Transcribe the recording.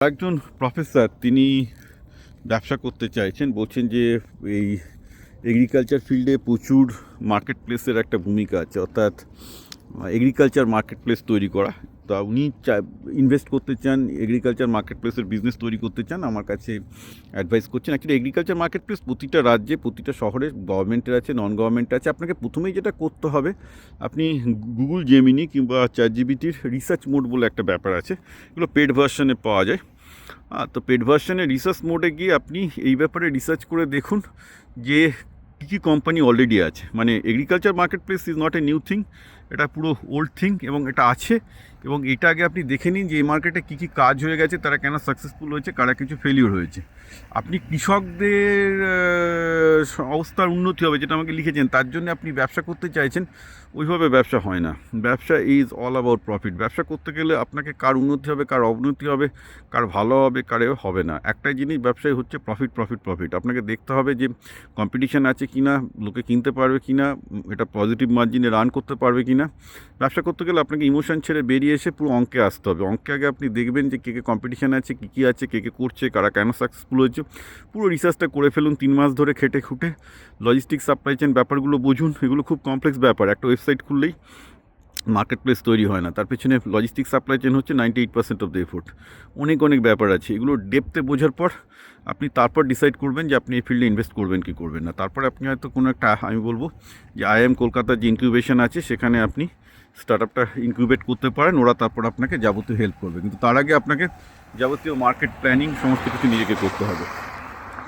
একজন প্রফেসর তিনি ব্যবসা করতে চাইছেন, বলছেন যে এই এগ্রিকালচার ফিল্ডে প্রচুর মার্কেট প্লেসের একটা ভূমিকা আছে, অর্থাৎ এগ্রিকালচার মার্কেট প্লেস তৈরি করা। তা উনি ইনভেস্ট করতে চান, এগ্রিকালচার মার্কেট প্লেসের বিজনেস তৈরি করতে চান, আমার কাছে অ্যাডভাইস করছেন। অ্যাকচুয়ালি এগ্রিকালচার মার্কেট প্লেস প্রতিটা রাজ্যে, প্রতিটা শহরে গভর্নমেন্টের আছে, নন গভর্নমেন্ট আছে। আপনাকে প্রথমেই যেটা করতে হবে, আপনি গুগল জেমিনি কিংবা চ্যাটজিপিটির রিসার্চ মোড বলে একটা ব্যাপার আছে, এগুলো পেড ভার্সনে পাওয়া যায়। তো পেড ভার্সনে রিসার্চ মোডে গিয়ে আপনি এই ব্যাপারে রিসার্চ করে দেখুন যে কী কী কোম্পানি অলরেডি আছে। মানে agriculture market place is not a new thing, এটা পুরো ওল্ড থিং, এবং এটা আছে। এবং এটা আগে আপনি দেখে নিন যে এই মার্কেটে কী কী কাজ হয়ে গেছে, তারা কেন সাকসেসফুল হয়েছে, কারা কিছু ফেলিওর হয়েছে। আপনি কৃষকদের অবস্থার উন্নতি হবে যেটা আমাকে লিখেছেন, তার জন্য আপনি ব্যবসা করতে চাইছেন, ওইভাবে ব্যবসা হয় না। ব্যবসা ইজ অল অ্যাবাউট প্রফিট। ব্যবসা করতে গেলে আপনাকে কার উন্নতি হবে, কার অবনতি হবে, কার ভালো হবে, কার হবে না, একটাই জিনিস ব্যবসায় হচ্ছে প্রফিট প্রফিট প্রফিট। আপনাকে দেখতে হবে যে কম্পিটিশান আছে কি না, লোকে কিনতে পারবে কি না, এটা পজিটিভ মার্জিনে রান করতে পারবে কি না। ব্যবসা করতে গেলে আপনাকে ইমোশন ছেড়ে বেরিয়ে এসে পুরো অঙ্কে আসতে হবে। অঙ্কে আগে আপনি দেখবেন যে কে কে কম্পিটিশান আছে, কী কী আছে, কে কে করছে, কারা কেন সাকসেসফুল হয়েছে, পুরো রিসার্চটা করে ফেলুন 3 মাস ধরে খেটে খুঁটে। লজিস্টিক সাপ্লাই চেন ব্যাপারগুলো বুঝুন, এগুলো খুব কমপ্লেক্স ব্যাপার। একটা ওয়েবসাইট খুললেই মার্কেট প্লেস তৈরি হয় না, তার পেছনে লজিস্টিক সাপ্লাই চেন হচ্ছে 98% অফ দ্য এফোর্ট। অনেক অনেক ব্যাপার আছে, এগুলো ডেপথে বোঝার পর আপনি তারপর ডিসাইড করবেন যে আপনি এই ফিল্ডে ইনভেস্ট করবেন কি করবেন না। তারপরে আপনি হয়তো কোনো একটা, আমি বলবো যে IIM কলকাতার যে ইনকিউবেশন আছে, সেখানে আপনি স্টার্ট আপটা ইনকিউবেট করতে পারেন, ওরা তারপর আপনাকে যাবতীয় হেল্প করবে। কিন্তু তার আগে আপনাকে যাবতীয় মার্কেট প্ল্যানিং সমস্ত কিছু নিজেকে করতে হবে।